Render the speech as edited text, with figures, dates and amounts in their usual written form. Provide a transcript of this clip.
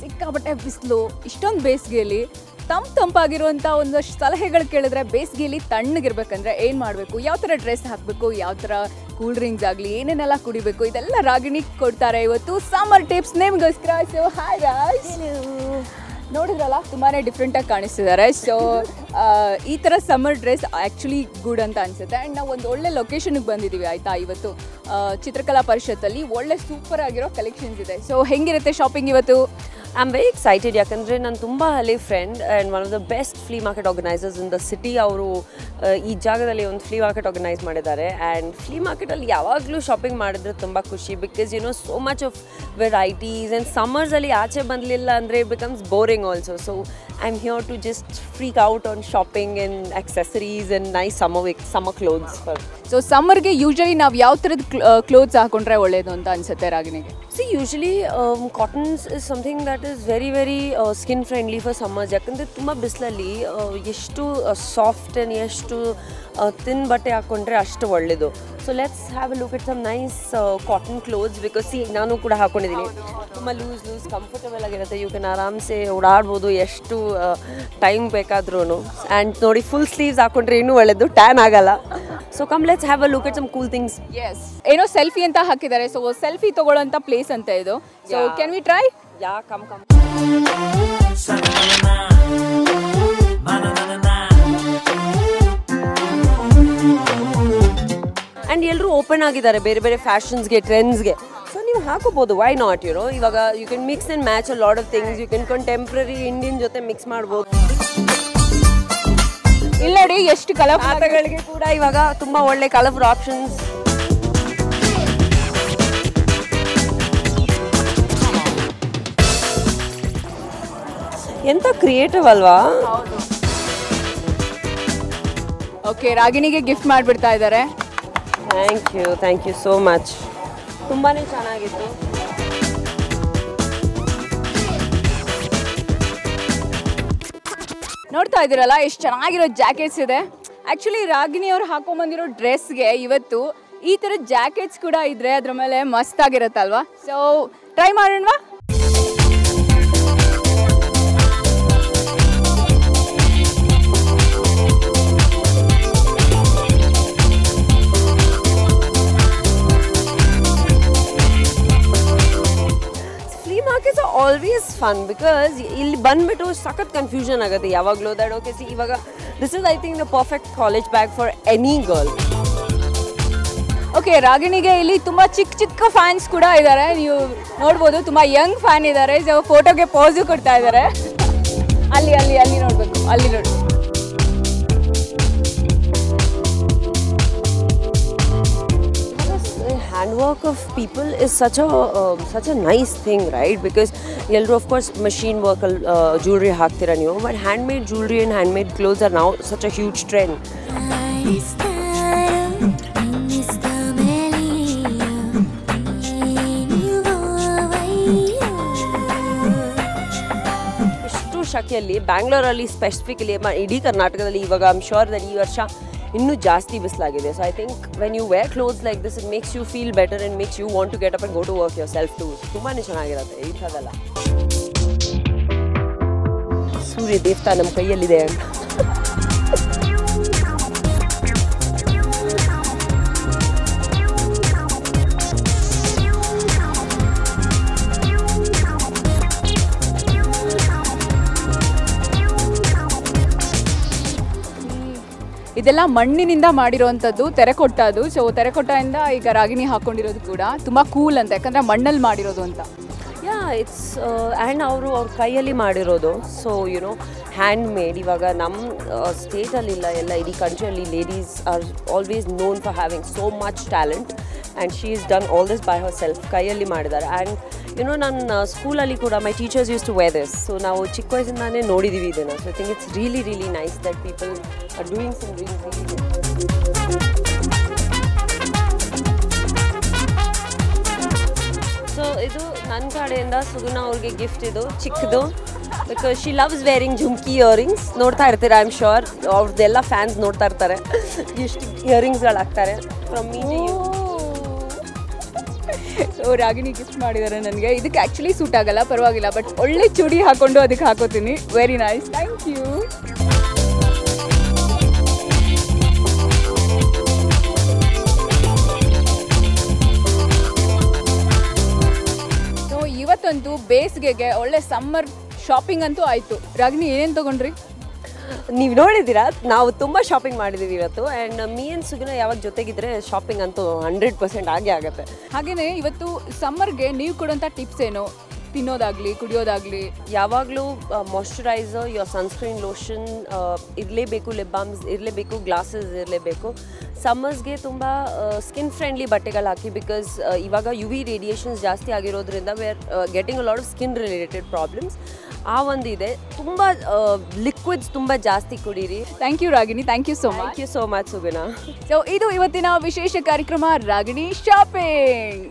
ಸಿಕ್ಕಾಪಟ್ಟೆ ಬಿಸಿಲು, ಇಷ್ಟೊಂದು ಬೇಸಿಗೆಯಲ್ಲಿ ತಂಪಾಗಿರುವಂಥ ಒಂದಷ್ಟು ಸಲಹೆಗಳು ಕೇಳಿದ್ರೆ, ಬೇಸಿಗೆಯಲ್ಲಿ ತಣ್ಣಗಿರ್ಬೇಕಂದ್ರೆ ಏನು ಮಾಡಬೇಕು, ಯಾವ ಥರ ಡ್ರೆಸ್ ಹಾಕಬೇಕು, ಯಾವ ಥರ ಕೂಲ್ ಡ್ರಿಂಕ್ಸ್ ಆಗಲಿ ಏನೇನೆಲ್ಲ ಕುಡಿಬೇಕು, ಇದೆಲ್ಲ ರಾಗಿಣಿ ಕೊಡ್ತಾರೆ ಇವತ್ತು ಸಮ್ಮರ್ ಟಿಪ್ಸ್ ನಿಮಗೋಸ್ಕರ. ಸೊ ಹಾಯ್ ಗಾಯ್ಸ್, ನೋಡಿದ್ರಲ್ಲ ತುಂಬಾ ಡಿಫ್ರೆಂಟಾಗಿ ಕಾಣಿಸ್ತಿದ್ದಾರೆ. ಸೊ ಈ ಥರ ಸಮ್ಮರ್ ಡ್ರೆಸ್ ಆ್ಯಕ್ಚುಲಿ ಗುಡ್ ಅಂತ ಅನಿಸುತ್ತೆ. ಆ್ಯಂಡ್ ನಾವು ಒಂದು ಒಳ್ಳೆ ಲೊಕೇಶನ್ಗೆ ಬಂದಿದ್ದೀವಿ ಆಯಿತಾ. ಇವತ್ತು ಚಿತ್ರಕಲಾ ಪರಿಷತ್ತಲ್ಲಿ ಒಳ್ಳೆ ಸೂಪರ್ ಆಗಿರೋ ಕಲೆಕ್ಷನ್ಸ್ ಇದೆ. ಸೊ ಹೆಂಗಿರುತ್ತೆ ಶಾಪಿಂಗ್ ಇವತ್ತು? ಐ ಆಮ್ ವೆರಿ ಎಕ್ಸೈಟೆಡ್, ಯಾಕಂದರೆ ನಾನು ತುಂಬ ಹಳೆ friend and one of the best flea market organizers in the city. ಅವರು ಈ ಜಾಗದಲ್ಲಿ ಒಂದು ಫ್ಲೀ ಮಾರ್ಕೆಟ್ ಆರ್ಗನೈಸ್ ಮಾಡಿದ್ದಾರೆ. ಆ್ಯಂಡ್ ಫ್ಲೀ ಮಾರ್ಕೆಟಲ್ಲಿ ಯಾವಾಗಲೂ ಶಾಪಿಂಗ್ ಮಾಡಿದ್ರೆ ತುಂಬ ಖುಷಿ, because you know so much of varieties. And ಸಮ್ಮರ್ಸಲ್ಲಿ ಆಚೆ ಬಂದಲಿಲ್ಲ ಅಂದರೆ it becomes boring also. So I am here to just freak out on shopping and accessories and nice summer clothes. So ಸಮ್ಮರ್ಗೆ ಯೂಶಲಿ ನಾವು ಯಾವ ಥರದ ಕ್ಲೋತ್ಸ್ ಹಾಕೊಂಡ್ರೆ ಒಳ್ಳೇದು ಅಂತ ಅನ್ಸುತ್ತೆ ರಾಗಿಣಿಗೆ? See, usually cottons is something that is very skin friendly for summers. ಯಾಕಂದರೆ ತುಂಬ ಬಿಸಿಲಲ್ಲಿ ಎಷ್ಟು ಸಾಫ್ಟ್ ಆ್ಯಂಡ್ ಎಷ್ಟು ತಿನ್ ಬಟ್ಟೆ ಹಾಕ್ಕೊಂಡ್ರೆ ಅಷ್ಟು ಒಳ್ಳೆಯದು. So let's have a look at some nice cotton clothes, because ನಾನು ಕೂಡ ಹಾಕ್ಕೊಂಡಿದ್ದೀನಿ. ತುಂಬ ಲೂಸ್ ಕಂಫರ್ಟಬಲ್ ಆಗಿರುತ್ತೆ. ಯು ಕ್ಯಾನ್ ಆರಾಮ್ಸೆ ಓಡಾಡ್ಬೋದು ಎಷ್ಟು ಟೈಮ್ ಬೇಕಾದ್ರೂ. ಆ್ಯಂಡ್ ನೋಡಿ, ಫುಲ್ ಸ್ಲೀವ್ಸ್ ಹಾಕ್ಕೊಂಡ್ರೆ ಇನ್ನೂ ಒಳ್ಳೆಯದು, ಟ್ಯಾನ್ ಆಗಲ್ಲ. So come let's have a look at some cool things. Yes, ಏನೋ ಸೆಲ್ಫಿ ಅಂತ ಹಾಕಿದ್ದಾರೆ. ಸೊ ಸೆಲ್ಫಿ ತಗೊಳ್ಳೋಂಥ ಪ್ಲೇಸ್ ಅಂತ ಇದು. So can we try? Yeah, come. And ಎಲ್ಲರೂ ಓಪನ್ ಆಗಿದ್ದಾರೆ ಬೇರೆ ಬೇರೆ ಫ್ಯಾಷನ್ಸ್ಗೆ, ಟ್ರೆಂಡ್ಸ್ಗೆ. ಸೊ ನೀವು ಹಾಕೋಬೋದು, ವೈ ನಾಟ್, ಯುನೋ. ಇವಾಗ you can mix and match a lot of things. You can contemporary Indian ಜೊತೆ ಮಿಕ್ಸ್ ಮಾಡ್ಬೋದು. ಇಲ್ಲಿ ನೋಡಿ ಎಷ್ಟು ಕಲರ್ಗಳಿಗೆ ಕೂಡ ಇವಾಗ ತುಂಬ ಒಳ್ಳೆ ಕಲರ್ಫುಲ್ ಆಪ್ಷನ್ಸ್. ಎಂತ ಕ್ರಿಯೇಟಿವ್ ಅಲ್ವಾ? ಓಕೆ, ರಾಗಿಣಿಗೆ ಗಿಫ್ಟ್ ಮಾಡಿಬಿಡ್ತಾ ಇದ್ದಾರೆ. Thank you so much. ತುಂಬಾ ಚೆನ್ನಾಗಿತ್ತು. ನೋಡ್ತಾ ಇದ್ದೀರಲ್ಲ ಎಷ್ಟು ಚೆನ್ನಾಗಿರೋ ಜಾಕೆಟ್ಸ್ ಇದೆ. ಆ್ಯಕ್ಚುಲಿ ರಾಗಿಣಿಯವ್ರು ಹಾಕೊಂಬಂದಿರೋ ಡ್ರೆಸ್ಗೆ ಇವತ್ತು ಈ ಥರ ಜಾಕೆಟ್ಸ್ ಕೂಡ ಇದ್ರೆ ಅದ್ರ ಮೇಲೆ ಮಸ್ತ್ ಆಗಿರುತ್ತಲ್ವಾ? ಸೊ ಟ್ರೈ ಮಾಡೋಣವಾ? Markets are always fun because ಇಲ್ಲಿ ಬಂದ್ಬಿಟ್ಟು ಸಖತ್ ಕನ್ಫ್ಯೂಷನ್ ಆಗುತ್ತೆ ಯಾವಾಗಲೂ. ದಟ್ ಓಕೆ, ಸಿ ಇವಾಗ this is I think the perfect college bag for any girl. Okay, ರಾಗಿಣಿಗೆ ಇಲ್ಲಿ ತುಂಬ ಚಿಕ್ಕ ಫ್ಯಾನ್ಸ್ ಕೂಡ ಇದ್ದಾರೆ. ನೀವು ನೋಡ್ಬೋದು, ತುಂಬ ಯಂಗ್ ಫ್ಯಾನ್ ಇದ್ದಾರೆ. ಸೊ ಫೋಟೋಗೆ ಪೋಸು ಕೊಡ್ತಾ ಇದ್ದಾರೆ. ಅಲ್ಲಿ ನೋಡಬೇಕು, ಅಲ್ಲಿ ನೋಡಿ. Handwork of people is such a nice thing, right? Because yellow, of course, machine work jewelry haktira ನೀವು, but handmade jewelry and handmade clothes are now such a huge trend. ಇಷ್ಟು ಶಕೆಯಲ್ಲಿ ಬ್ಯಾಂಗ್ಳೂರಲ್ಲಿ ಸ್ಪೆಸಿಫಿಕಲಿ ಇಡೀ ಕರ್ನಾಟಕದಲ್ಲಿ ಇವಾಗ ಐ ಆಮ್ ಶ್ಯೂರ್ ದಟ್ ಈ ವರ್ಷ ಇನ್ನೂ ಜಾಸ್ತಿ ಬಿಸಿಲಾಗಿದೆ. So I think when you wear clothes like this it makes you feel better and makes you want to get up and go to work yourself too. ತುಂಬಾ ಚೆನ್ನಾಗಿರುತ್ತೆ ಈ ಥರದೆಲ್ಲ. ಸೂರ್ಯ ದೇವತಾ ನಮ್ಮ ಕೈಯಲ್ಲಿದೆ ಅಂತ. ಇದೆಲ್ಲ ಮಣ್ಣಿನಿಂದ ಮಾಡಿರೋವಂಥದ್ದು, ತೆರೆಕೊಟ್ಟದು. ಸೊ ತೆರೆಕೊಟ್ಟದಿಂದ ಈಗ ರಾಗಿಣಿ ಹಾಕ್ಕೊಂಡಿರೋದು ಕೂಡ ತುಂಬ ಕೂಲ್ ಅಂತ, ಯಾಕಂದರೆ ಮಣ್ಣಲ್ಲಿ ಮಾಡಿರೋದು ಅಂತ. ಯಾ, ಇಟ್ಸ್ ಆ್ಯಂಡ್ ಅವ್ರ ಕೈಯಲ್ಲಿ ಮಾಡಿರೋದು. So you know handmade. ಇವಾಗ ನಮ್ಮ ಸ್ಟೇಟಲ್ಲಿಲ್ಲ, ಎಲ್ಲ ಇಡೀ ಕಂಟ್ರಿಯಲ್ಲಿ ladies are always known for having so much talent and she is done all this by herself. ಕೈಯಲ್ಲಿ ಮಾಡಿದ್ದಾರೆ. ಆ್ಯಂಡ್ ಯುನೋ ನನ್ನ ಸ್ಕೂಲಲ್ಲಿ ಕೂಡ my teachers use to wear this. So ನಾವು ಚಿಕ್ಕ ವಯಸ್ಸಿಂದಾನೇ ನೋಡಿದ್ದೀವಿ ಇದನ್ನು. So I think it's really nice that people are doing some really so ಇದು ನನ್ನ ಕಡೆಯಿಂದ ಸುಗುಣ ಅವ್ರಿಗೆ ಗಿಫ್ಟ್. ಇದು ಚಿಕ್ಕದು because she loves wearing jhumki earrings. ನೋಡ್ತಾ ಇರ್ತೀರಾ, ಐ ಆಮ್ ಶ್ಯೂರ್ ಅವ್ರದ್ದೆಲ್ಲ ಫ್ಯಾನ್ಸ್ ನೋಡ್ತಾ ಇರ್ತಾರೆ ಎಷ್ಟು ಇಯರಿಂಗ್ಸ್ಗಳಾಗ್ತಾರೆ from me to you. Ragini gift ಮಾಡಿದ್ದಾರೆ ನನಗೆ. ಇದಕ್ಕೆ ಆ್ಯಕ್ಚುಲಿ ಸೂಟ್ ಆಗಲ್ಲ, ಪರವಾಗಿಲ್ಲ, ಬಟ್ ಒಳ್ಳೆ ಚೂಡಿ ಹಾಕೊಂಡು ಅದಕ್ಕೆ ಹಾಕೋತೀನಿ. Very nice, thank you. So ಇವತ್ತಂತೂ ಬೇಸಿಗೆಗೆ ಒಳ್ಳೆ ಸಮ್ಮರ್ ಶಾಪಿಂಗ್ ಅಂತೂ ಆಯಿತು. ರಾಗಿಣಿ ಏನೇನು ತೊಗೊಂಡ್ರಿ? ನೀವು ನೋಡಿದ್ದೀರಾ, ನಾವು ತುಂಬ ಶಾಪಿಂಗ್ ಮಾಡಿದ್ದೀವಿ ಇವತ್ತು. ಆ್ಯಂಡ್ ಮೀ ಆ್ಯಂಡ್ ಸುಗುಣ ಯಾವಾಗ ಜೊತೆಗಿದ್ರೆ ಶಾಪಿಂಗ್ ಅಂತೂ 100% ಆಗೇ ಆಗುತ್ತೆ. ಹಾಗೆಯೇ ಇವತ್ತು ಸಮ್ಮರ್ಗೆ ನೀವು ಕೊಡೋಂಥ ಟಿಪ್ಸ್ ಏನು? ತಿನ್ನೋದಾಗಲಿ ಕುಡಿಯೋದಾಗಲಿ ಯಾವಾಗಲೂ ಮಾಯ್ಶ್ಚರೈಸರ್, ಯುವರ್ ಸನ್ಸ್ಕ್ರೀನ್ ಲೋಷನ್ ಇರಲೇಬೇಕು, ಲಿಪ್ ಬಾಮ್ಸ್ ಇರಲೇಬೇಕು, ಗ್ಲಾಸಸ್ ಇರಲೇಬೇಕು. ಸಮ್ಮರ್ಸ್ಗೆ ತುಂಬ ಸ್ಕಿನ್ ಫ್ರೆಂಡ್ಲಿ ಬಟ್ಟೆಗಳು ಹಾಕಿ. ಬಿಕಾಸ್ ಇವಾಗ ಯು ವಿ ರೇಡಿಯೇಷನ್ಸ್ ಜಾಸ್ತಿ ಆಗಿರೋದ್ರಿಂದ we are getting a lot of skin related problems. ಆ ಒಂದು ಇದೆ. ತುಂಬ ಲಿಕ್ವಿಡ್ಸ್ ತುಂಬ ಜಾಸ್ತಿ ಕುಡೀರಿ. Thank you Ragini, thank you so much. Thank you so much Suguna. So ಇದು ಇವತ್ತಿನ ವಿಶೇಷ ಕಾರ್ಯಕ್ರಮ ರಾಗಿಣಿ ಶಾಪಿಂಗ್.